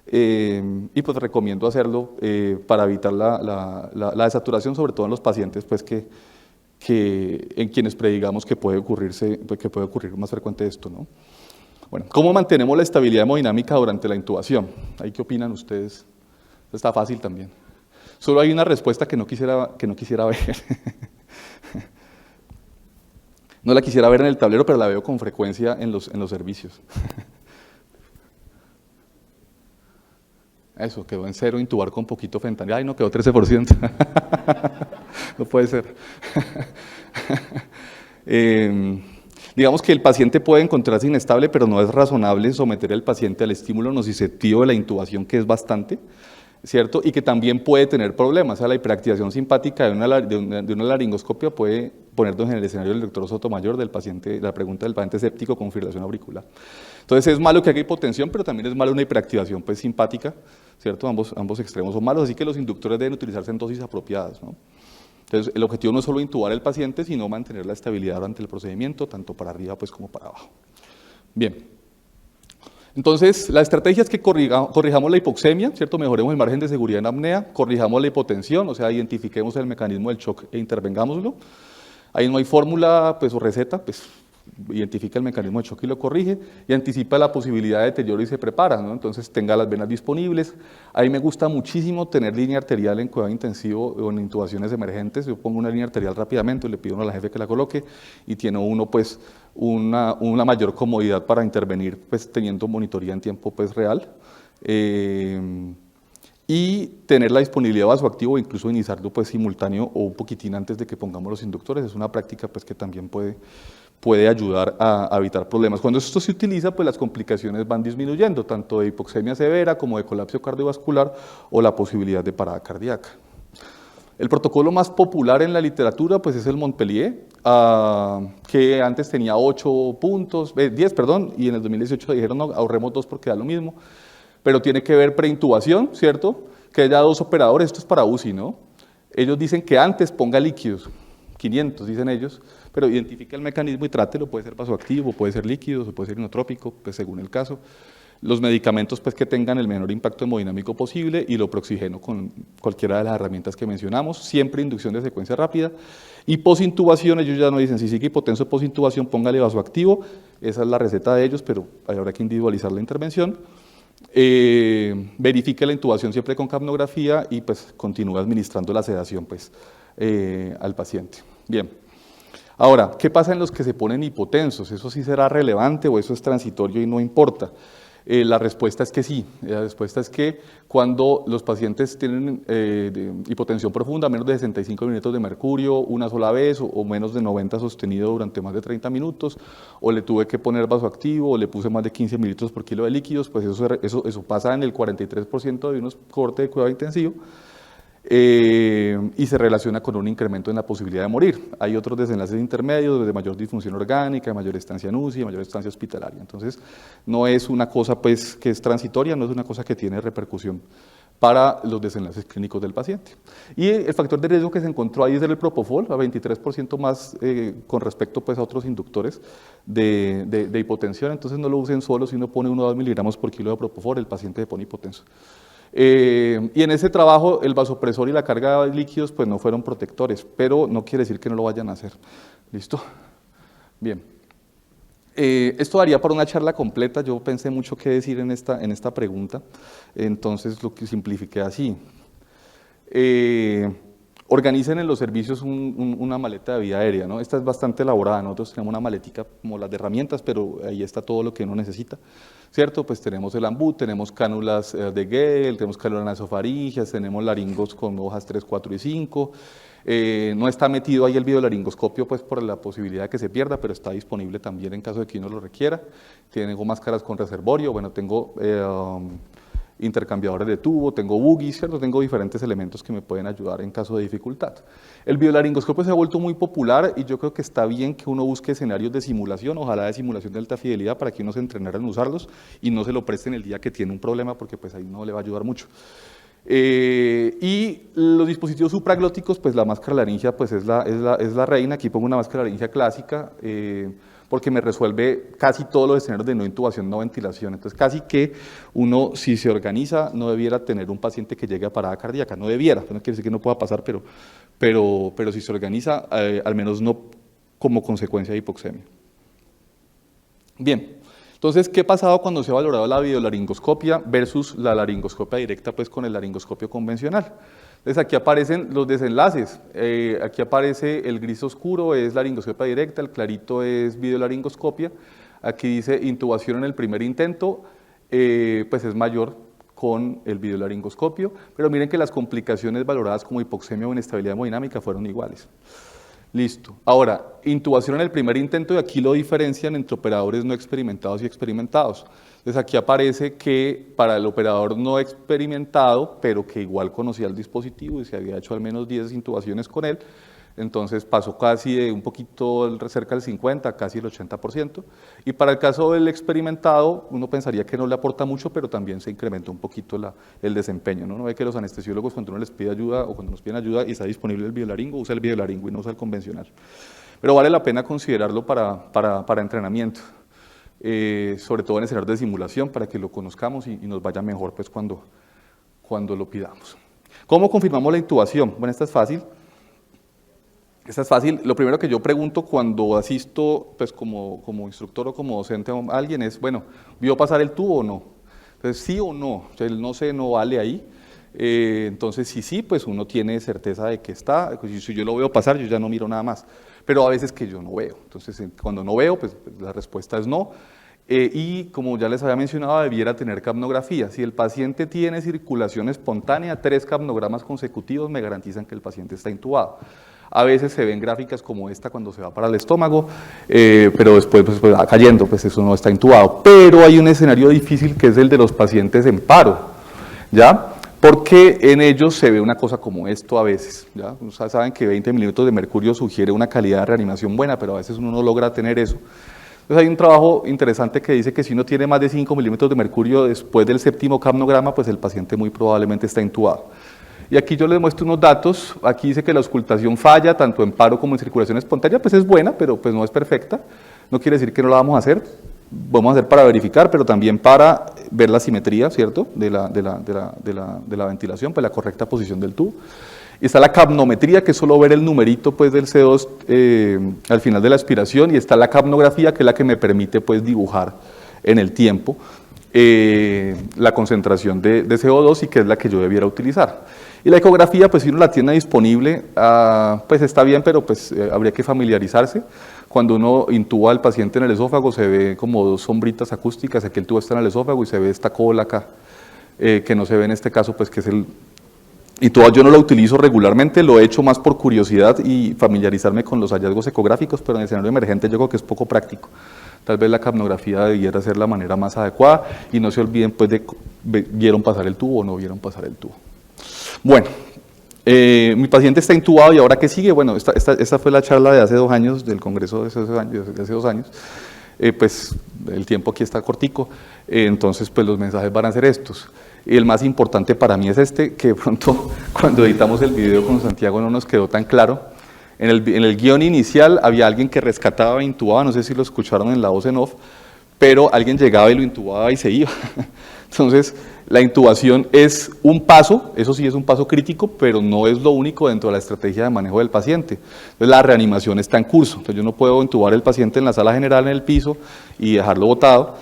y pues recomiendo hacerlo para evitar la desaturación, sobre todo en los pacientes pues, en quienes predigamos que puede ocurrir más frecuente esto, ¿no? Bueno, ¿cómo mantenemos la estabilidad hemodinámica durante la intubación? ¿Ahí qué opinan ustedes? Está fácil también. Solo hay una respuesta que no quisiera ver. No la quisiera ver en el tablero, pero la veo con frecuencia en los servicios. Eso, quedó en 0, intubar con poquito fentanil. Ay, no, quedó 13%. No puede ser. Digamos que el paciente puede encontrarse inestable, pero no es razonable someter al paciente al estímulo nociceptivo de la intubación, que es bastante, ¿cierto? Y que también puede tener problemas. O sea, la hiperactivación simpática de una laringoscopia puede ponernos en el escenario del doctor Sotomayor, del paciente, la pregunta del paciente séptico con fibrilación auricular. Entonces es malo que haya hipotensión, pero también es malo una hiperactivación pues, simpática, ¿cierto? Ambos extremos son malos, así que los inductores deben utilizarse en dosis apropiadas, ¿no? Entonces, el objetivo no es solo intubar al paciente, sino mantener la estabilidad durante el procedimiento, tanto para arriba pues, como para abajo. Bien. Entonces, la estrategia es que corrijamos la hipoxemia, ¿cierto? Mejoremos el margen de seguridad en apnea, corrijamos la hipotensión, o sea, identifiquemos el mecanismo del shock e intervengámoslo. Ahí no hay fórmula pues, o receta, pues identifica el mecanismo de shock y lo corrige, y anticipa la posibilidad de deterioro y se prepara, ¿no? Entonces tenga las venas disponibles. A mí me gusta muchísimo tener línea arterial en cuidado intensivo o en intubaciones emergentes. Yo pongo una línea arterial rápidamente, le pido a la jefe que la coloque, y tiene uno pues una mayor comodidad para intervenir pues teniendo monitoría en tiempo pues real. Y tener la disponibilidad vasoactivo, incluso iniciarlo pues simultáneo o un poquitín antes de que pongamos los inductores, es una práctica pues que también puede ayudar a evitar problemas. Cuando esto se utiliza, pues las complicaciones van disminuyendo, tanto de hipoxemia severa como de colapso cardiovascular o la posibilidad de parada cardíaca. El protocolo más popular en la literatura pues es el Montpellier, que antes tenía 10, perdón, y en el 2018 dijeron no, ahorremos 2 porque da lo mismo, pero tiene que ver preintubación, ¿cierto? Que haya 2 operadores, esto es para UCI, ¿no? Ellos dicen que antes ponga líquidos, 500 dicen ellos, pero identifica el mecanismo y trátelo, puede ser vasoactivo, puede ser líquido, puede ser inotrópico, pues según el caso. Los medicamentos pues, que tengan el menor impacto hemodinámico posible y lo proxigeno con cualquiera de las herramientas que mencionamos, siempre inducción de secuencia rápida. Y posintubación, ellos ya no dicen, si sigue hipotenso posintubación, póngale vasoactivo, esa es la receta de ellos, pero habrá que individualizar la intervención. Verifique la intubación siempre con capnografía y pues continúa administrando la sedación pues, al paciente. Bien. Ahora, ¿qué pasa en los que se ponen hipotensos? ¿Eso sí será relevante o eso es transitorio y no importa? La respuesta es que sí, la respuesta es que cuando los pacientes tienen hipotensión profunda, menos de 65 mililitros de mercurio una sola vez o menos de 90 sostenido durante más de 30 minutos, o le tuve que poner vasoactivo o le puse más de 15 mililitros por kilo de líquidos, pues eso pasa en el 43% de unos cortes de cuidado intensivo, y se relaciona con un incremento en la posibilidad de morir. Hay otros desenlaces intermedios de mayor disfunción orgánica, de mayor estancia en UCI, de mayor estancia hospitalaria. Entonces, no es una cosa pues, que es transitoria, no es una cosa que tiene repercusión para los desenlaces clínicos del paciente. Y el factor de riesgo que se encontró ahí es el propofol, a 23% más con respecto pues, a otros inductores de hipotensión. Entonces, no lo usen solo, si uno pone 1 o 2 miligramos por kilo de propofol, el paciente se pone hipotenso. Y en ese trabajo el vasopresor y la carga de líquidos pues no fueron protectores, pero no quiere decir que no lo vayan a hacer. ¿Listo? Bien. Esto daría para una charla completa, yo pensé mucho qué decir en esta pregunta, entonces lo que simplifiqué así. Organicen en los servicios una maleta de vía aérea, ¿no? Esta es bastante elaborada, nosotros tenemos una maletica como las de herramientas, pero ahí está todo lo que uno necesita, ¿cierto? Pues tenemos el ambut, tenemos cánulas de Gale, tenemos cánulas nasofaringeas, tenemos laringos con hojas 3, 4 y 5, no está metido ahí el videolaringoscopio pues por la posibilidad de que se pierda, pero está disponible también en caso de que uno lo requiera. Tengo máscaras con reservorio, bueno, tengo intercambiadores de tubo, tengo boogies, ¿cierto? Tengo diferentes elementos que me pueden ayudar en caso de dificultad. El videolaringoscopio se ha vuelto muy popular y yo creo que está bien que uno busque escenarios de simulación, ojalá de simulación de alta fidelidad para que uno se entrenara en usarlos y no se lo presten el día que tiene un problema porque pues ahí no le va a ayudar mucho. Y los dispositivos supraglóticos, pues la máscara laringea pues es la reina. Aquí pongo una máscara laringea clásica porque me resuelve casi todos los escenarios de no intubación, no ventilación. Entonces casi que uno, si se organiza, no debiera tener un paciente que llegue a parada cardíaca, no debiera, no quiere decir que no pueda pasar, pero si se organiza, al menos no como consecuencia de hipoxemia. Bien. Entonces, ¿qué ha pasado cuando se ha valorado la videolaringoscopia versus la laringoscopia directa pues, con el laringoscopio convencional? Entonces, aquí aparecen los desenlaces. Aquí aparece el gris oscuro, es laringoscopia directa, el clarito es videolaringoscopia. Aquí dice intubación en el primer intento, pues es mayor con el videolaringoscopio, pero miren que las complicaciones valoradas como hipoxemia o inestabilidad hemodinámica fueron iguales. Listo. Ahora, intubación en el primer intento y aquí lo diferencian entre operadores no experimentados y experimentados. Entonces aquí aparece que para el operador no experimentado, pero que igual conocía el dispositivo y se había hecho al menos 10 intubaciones con él, entonces pasó casi de un poquito cerca del 50, casi el 80%. Y para el caso del experimentado, uno pensaría que no le aporta mucho, pero también se incrementó un poquito el desempeño, ¿no? Uno ve que los anestesiólogos cuando uno les pide ayuda o cuando nos piden ayuda y está disponible el videolaringo, usa el videolaringo y no usa el convencional. Pero vale la pena considerarlo para entrenamiento, sobre todo en escenarios de simulación, para que lo conozcamos y nos vaya mejor pues, cuando lo pidamos. ¿Cómo confirmamos la intubación? Bueno, esta es fácil. Esta es fácil. Lo primero que yo pregunto cuando asisto pues, como instructor o como docente a alguien es, bueno, ¿vio pasar el tubo o no? Entonces, sí o no. O sea, el no sé no vale ahí. Entonces, si sí, pues uno tiene certeza de que está. Pues, si yo lo veo pasar, yo ya no miro nada más. Pero a veces que yo no veo. Entonces, cuando no veo, pues la respuesta es no. Y como ya les había mencionado, debiera tener capnografía. Si el paciente tiene circulación espontánea, 3 capnogramas consecutivos me garantizan que el paciente está intubado. A veces se ven gráficas como esta cuando se va para el estómago, pero después pues, va cayendo, pues eso no está intubado. Pero hay un escenario difícil que es el de los pacientes en paro, ¿ya? porque en ellos se ve una cosa como esto a veces, ¿ya? Ustedes saben que 20 milímetros de mercurio sugiere una calidad de reanimación buena, pero a veces uno no logra tener eso. Entonces hay un trabajo interesante que dice que si uno tiene más de 5 milímetros de mercurio después del 7º capnograma, pues el paciente muy probablemente está intubado. Y aquí yo les muestro unos datos. Aquí dice que la auscultación falla, tanto en paro como en circulación espontánea, pues es buena, pero pues no es perfecta. No quiere decir que no la vamos a hacer. Vamos a hacer para verificar, pero también para ver la simetría, ¿cierto?, de la ventilación, pues la correcta posición del tubo. Y está la capnometría, que es solo ver el numerito pues, del CO2 al final de la aspiración, y está la capnografía, que es la que me permite pues, dibujar en el tiempo la concentración de CO2 y que es la que yo debiera utilizar. Y la ecografía, pues si uno la tiene disponible, pues está bien, pero pues habría que familiarizarse. Cuando uno intuba al paciente en el esófago, se ve como dos sombritas acústicas, aquí el tubo está en el esófago y se ve esta cola acá, que no se ve en este caso, pues que es el... Y todo yo no lo utilizo regularmente, lo he hecho más por curiosidad y familiarizarme con los hallazgos ecográficos, pero en el escenario emergente yo creo que es poco práctico. Tal vez la capnografía debiera ser la manera más adecuada y no se olviden pues de vieron pasar el tubo o no vieron pasar el tubo. Bueno, mi paciente está intubado y ahora ¿qué sigue? Bueno, esta fue la charla de hace 2 años, del congreso de hace 2 años. Pues el tiempo aquí está cortico, entonces pues los mensajes van a ser estos. Y el más importante para mí es este, que de pronto cuando editamos el video con Santiago no nos quedó tan claro. En el guión inicial había alguien que rescataba e intubaba, no sé si lo escucharon en la voz en off, pero alguien llegaba y lo intubaba y se iba. Entonces, la intubación es un paso, eso sí es un paso crítico, pero no es lo único dentro de la estrategia de manejo del paciente. Entonces, la reanimación está en curso, entonces yo no puedo intubar al paciente en la sala general en el piso y dejarlo botado.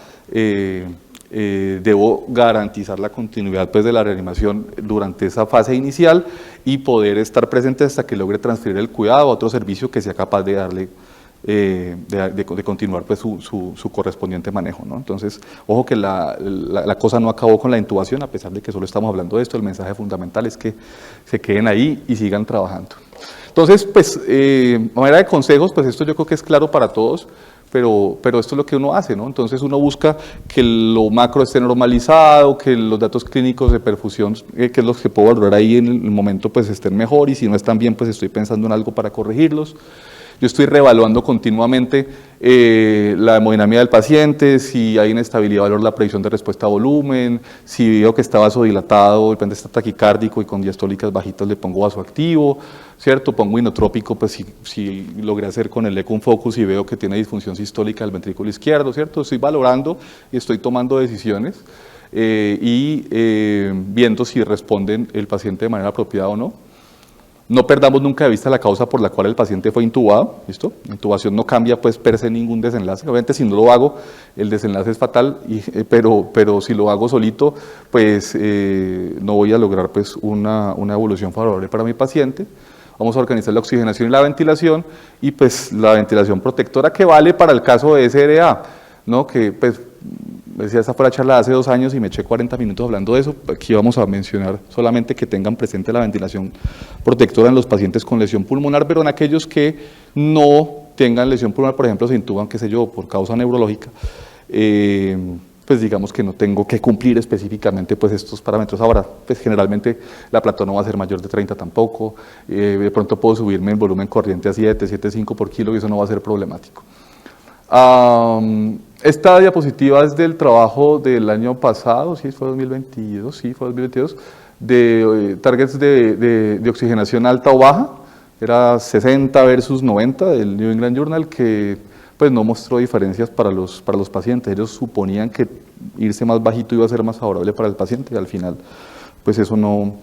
Debo garantizar la continuidad pues, de la reanimación durante esa fase inicial y poder estar presente hasta que logre transferir el cuidado a otro servicio que sea capaz de darle, de continuar pues, su correspondiente manejo, ¿no? Entonces, ojo que la cosa no acabó con la intubación, a pesar de que solo estamos hablando de esto, el mensaje fundamental es que se queden ahí y sigan trabajando. Entonces, pues, a manera de consejos, pues esto yo creo que es claro para todos, pero esto es lo que uno hace, ¿no? Entonces uno busca que lo macro esté normalizado, que los datos clínicos de perfusión, que es lo que puedo valorar ahí en el momento, pues estén mejor, y si no están bien, pues estoy pensando en algo para corregirlos. Yo estoy reevaluando continuamente la hemodinámica del paciente, si hay inestabilidad de valor, la predicción de respuesta a volumen, si veo que está vasodilatado, el paciente está taquicárdico y con diastólicas bajitas le pongo vasoactivo, ¿cierto? Pongo inotrópico, pues si logré hacer con el eco un focus y veo que tiene disfunción sistólica del ventrículo izquierdo, ¿cierto? Estoy valorando y estoy tomando decisiones viendo si responden el paciente de manera apropiada o no. No perdamos nunca de vista la causa por la cual el paciente fue intubado, ¿listo? La intubación no cambia pues per se ningún desenlace, obviamente si no lo hago el desenlace es fatal, pero si lo hago solito pues no voy a lograr pues una evolución favorable para mi paciente. Vamos a organizar la oxigenación y la ventilación y pues la ventilación protectora que vale para el caso de SRA, ¿no? Que pues decía, esta fue la charla de hace 2 años y me eché 40 minutos hablando de eso. Aquí vamos a mencionar solamente que tengan presente la ventilación protectora en los pacientes con lesión pulmonar, pero en aquellos que no tengan lesión pulmonar, por ejemplo, se intuban, qué sé yo, por causa neurológica, pues digamos que no tengo que cumplir específicamente pues estos parámetros. Ahora, pues generalmente la platón no va a ser mayor de 30 tampoco, de pronto puedo subirme el volumen corriente a 7,5 por kilo y eso no va a ser problemático. Esta diapositiva es del trabajo del año pasado, sí, fue 2022, de targets de oxigenación alta o baja, era 60 versus 90 del New England Journal, que pues no mostró diferencias para los pacientes. Ellos suponían que irse más bajito iba a ser más favorable para el paciente y al final pues eso no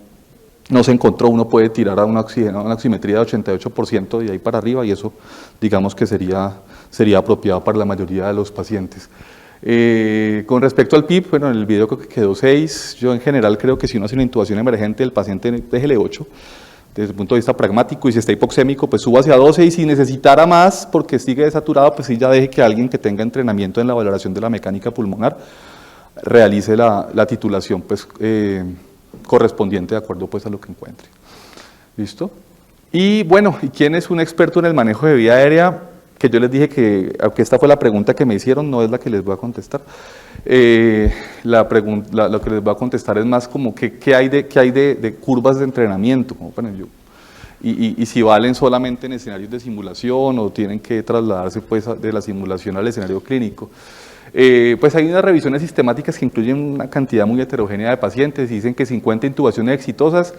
se encontró. Uno puede tirar a una oximetría de 88% de ahí para arriba y eso digamos que sería apropiado para la mayoría de los pacientes. Con respecto al PIB, bueno, en el video creo que quedó 6, yo en general creo que si uno hace una intubación emergente el paciente déjele 8, desde el punto de vista pragmático, y si está hipoxémico pues suba hacia 12 y si necesitara más porque sigue desaturado pues sí ya deje que alguien que tenga entrenamiento en la valoración de la mecánica pulmonar realice la titulación pues correspondiente de acuerdo pues a lo que encuentre. ¿Listo? Y bueno, ¿y quién es un experto en el manejo de vía aérea? que yo les dije que, aunque esta fue la pregunta que me hicieron, no es la que les voy a contestar. Lo que les voy a contestar es más como qué hay de curvas de entrenamiento, como ponen yo, y si valen solamente en escenarios de simulación o tienen que trasladarse pues de la simulación al escenario clínico. Pues hay unas revisiones sistemáticas que incluyen una cantidad muy heterogénea de pacientes y dicen que 50 intubaciones exitosas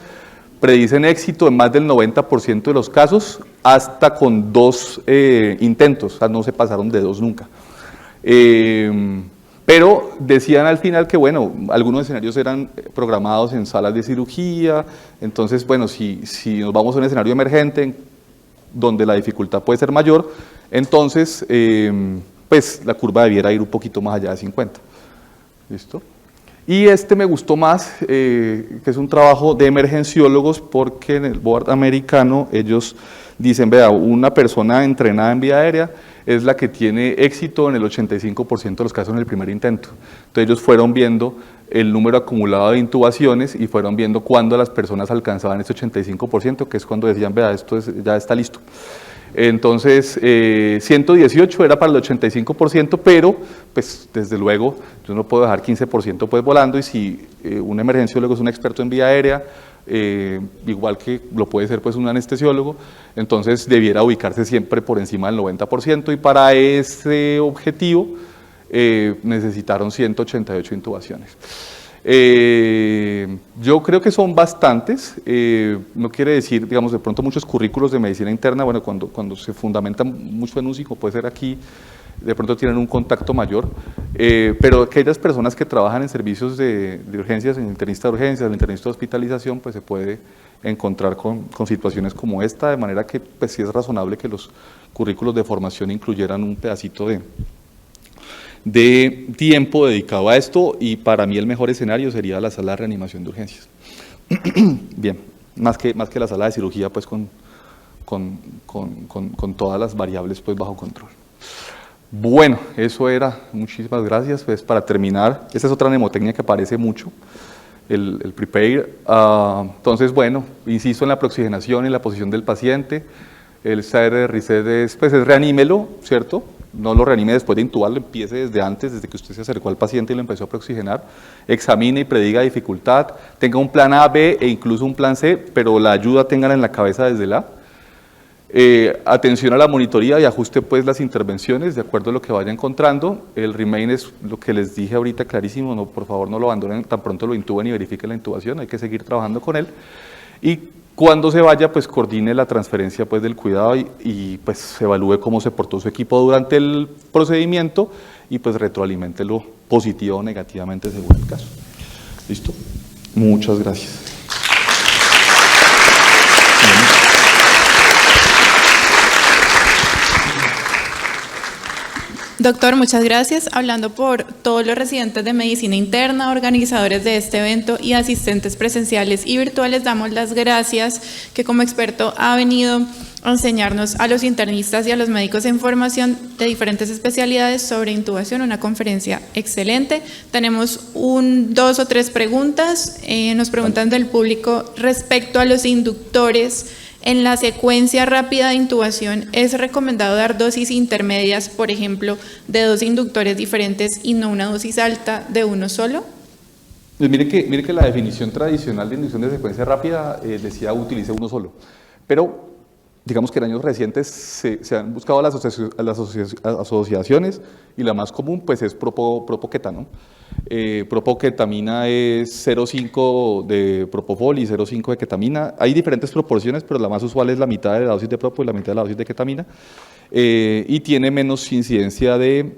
predicen éxito en más del 90% de los casos, hasta con 2 intentos, o sea, no se pasaron de 2 nunca. Pero decían al final que, bueno, algunos escenarios eran programados en salas de cirugía, entonces, bueno, si nos vamos a un escenario emergente, donde la dificultad puede ser mayor, entonces, pues la curva debiera ir un poquito más allá de 50. ¿Listo? Y este me gustó más, que es un trabajo de emergenciólogos, porque en el board americano ellos dicen, vea, una persona entrenada en vía aérea es la que tiene éxito en el 85% de los casos en el primer intento. Entonces ellos fueron viendo el número acumulado de intubaciones y fueron viendo cuándo las personas alcanzaban ese 85%, que es cuando decían, vea, esto ya está listo. Entonces, 118 era para el 85%, pero, pues, desde luego, yo no puedo dejar 15% pues volando, y si un emergenciólogo es un experto en vía aérea, igual que lo puede ser pues un anestesiólogo, entonces debiera ubicarse siempre por encima del 90%, y para ese objetivo necesitaron 188 intubaciones. Yo creo que son bastantes, no quiere decir, digamos, de pronto muchos currículos de medicina interna, bueno, cuando se fundamentan mucho en UCI, como puede ser aquí, de pronto tienen un contacto mayor, pero aquellas personas que trabajan en servicios de urgencias, en internista de urgencias, en internista de hospitalización, pues se puede encontrar con situaciones como esta, de manera que pues sí es razonable que los currículos de formación incluyeran un pedacito de tiempo dedicado a esto, y para mí el mejor escenario sería la sala de reanimación de urgencias. Bien, más que la sala de cirugía, pues con todas las variables pues bajo control. Bueno, eso era, muchísimas gracias. Pues para terminar, esta es otra mnemotecnia que aparece mucho, el prepare. Entonces, bueno, insisto en la preoxigenación y la posición del paciente. El CR reset es reanímelo, ¿cierto? No lo reanime después de intubarlo, empiece desde antes, desde que usted se acercó al paciente y lo empezó a preoxigenar. Examine y prediga dificultad, tenga un plan A, B e incluso un plan C, pero la ayuda téngala en la cabeza desde el A. Atención a la monitoría y ajuste pues las intervenciones de acuerdo a lo que vaya encontrando. El remain es lo que les dije ahorita clarísimo, no, por favor no lo abandonen tan pronto lo intuben y verifiquen la intubación, hay que seguir trabajando con él. Y cuando se vaya, pues coordine la transferencia pues del cuidado y pues evalúe cómo se portó su equipo durante el procedimiento y pues retroaliméntelo positivo o negativamente según el caso. ¿Listo? Muchas gracias. Doctor, muchas gracias. Hablando por todos los residentes de medicina interna, organizadores de este evento y asistentes presenciales y virtuales, damos las gracias que como experto ha venido a enseñarnos a los internistas y a los médicos en formación de diferentes especialidades sobre intubación, una conferencia excelente. Tenemos 2 o 3 preguntas, nos preguntan del público respecto a los inductores. En la secuencia rápida de intubación, ¿es recomendado dar dosis intermedias, por ejemplo, de 2 inductores diferentes y no una dosis alta de uno solo? Pues mire que la definición tradicional de inducción de secuencia rápida decía utilice uno solo, pero digamos que en años recientes se han buscado las asociaciones y la más común pues es propoquetano. Propoketamina es 0,5 de propofol y 0,5 de ketamina. Hay diferentes proporciones, pero la más usual es la mitad de la dosis de propo y la mitad de la dosis de ketamina, y tiene menos incidencia de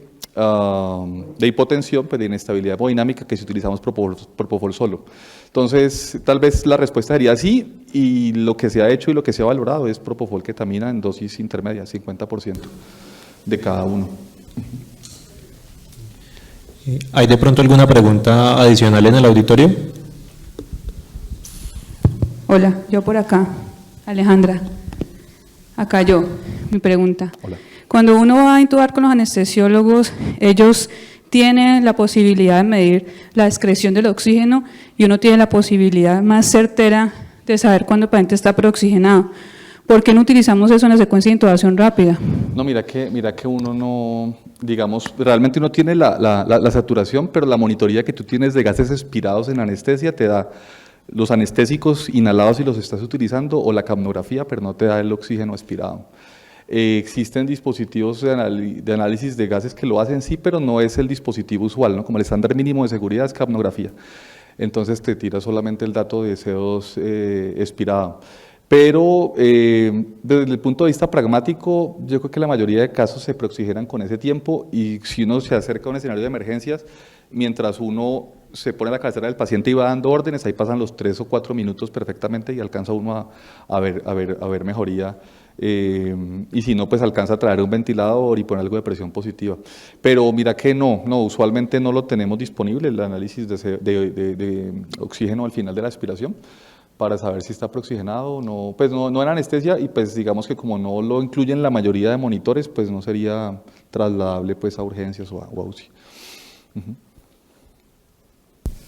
hipotensión, pues de inestabilidad hemodinámica, que si utilizamos propofol solo. Entonces, tal vez la respuesta sería sí, y lo que se ha hecho y lo que se ha valorado es propofol ketamina en dosis intermedia, 50% de cada uno. ¿Hay de pronto alguna pregunta adicional en el auditorio? Hola, yo por acá, Alejandra. Acá yo, mi pregunta. Hola. Cuando uno va a intubar con los anestesiólogos, ellos tienen la posibilidad de medir la excreción del oxígeno y uno tiene la posibilidad más certera de saber cuándo el paciente está preoxigenado. ¿Por qué no utilizamos eso en la secuencia de intubación rápida? No, mira que uno no, digamos, realmente uno tiene la saturación, pero la monitoría que tú tienes de gases expirados en anestesia te da los anestésicos inhalados si los estás utilizando o la capnografía, pero no te da el oxígeno expirado. Existen dispositivos de análisis de gases que lo hacen, sí, pero no es el dispositivo usual, ¿no? Como el estándar mínimo de seguridad es capnografía. Entonces te tira solamente el dato de CO2 expirado. Pero desde el punto de vista pragmático, yo creo que la mayoría de casos se preoxigenan con ese tiempo y si uno se acerca a un escenario de emergencias, mientras uno se pone a la cabecera del paciente y va dando órdenes, ahí pasan los 3 o 4 minutos perfectamente y alcanza uno a ver mejoría. Y si no, pues alcanza a traer un ventilador y poner algo de presión positiva. Pero mira que no, usualmente no lo tenemos disponible, el análisis de oxígeno al final de la expiración, para saber si está preoxigenado o no, pues no en anestesia y pues digamos que como no lo incluyen la mayoría de monitores, pues no sería trasladable pues a urgencias o a UCI.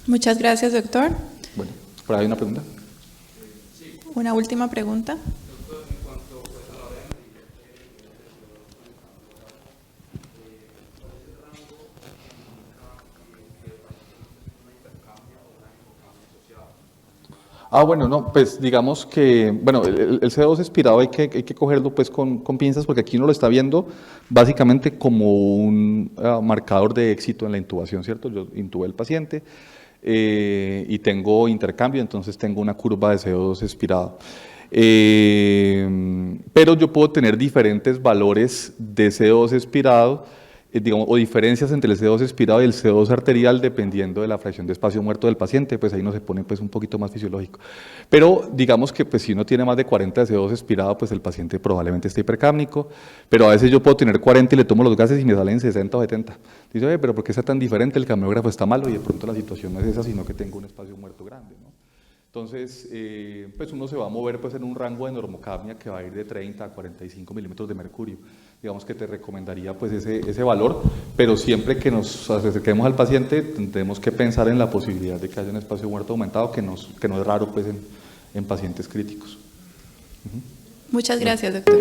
Muchas gracias, doctor. Bueno, ¿por ahí hay una pregunta? Una última pregunta. Bueno, no, pues digamos que, bueno, el CO2 expirado hay que cogerlo pues con pinzas porque aquí uno lo está viendo básicamente como un marcador de éxito en la intubación, ¿cierto? Yo intubé al paciente y tengo intercambio, entonces tengo una curva de CO2 expirado. Pero yo puedo tener diferentes valores de CO2 expirado, digamos, o diferencias entre el CO2 expirado y el CO2 arterial dependiendo de la fracción de espacio muerto del paciente, pues ahí no se pone pues un poquito más fisiológico. Pero digamos que pues si uno tiene más de 40 de CO2 expirado, pues el paciente probablemente esté hipercápnico, pero a veces yo puedo tener 40 y le tomo los gases y me salen 60 o 70. Dice, oye, pero ¿por qué está tan diferente? El capnógrafo está malo y de pronto la situación no es esa, sino que tengo un espacio muerto grande, ¿no? Entonces, pues uno se va a mover pues en un rango de normocapnia que va a ir de 30 a 45 milímetros de mercurio. Digamos que te recomendaría pues ese valor, pero siempre que nos acerquemos al paciente tenemos que pensar en la posibilidad de que haya un espacio muerto aumentado, que no es raro pues en pacientes críticos. Muchas gracias, doctor.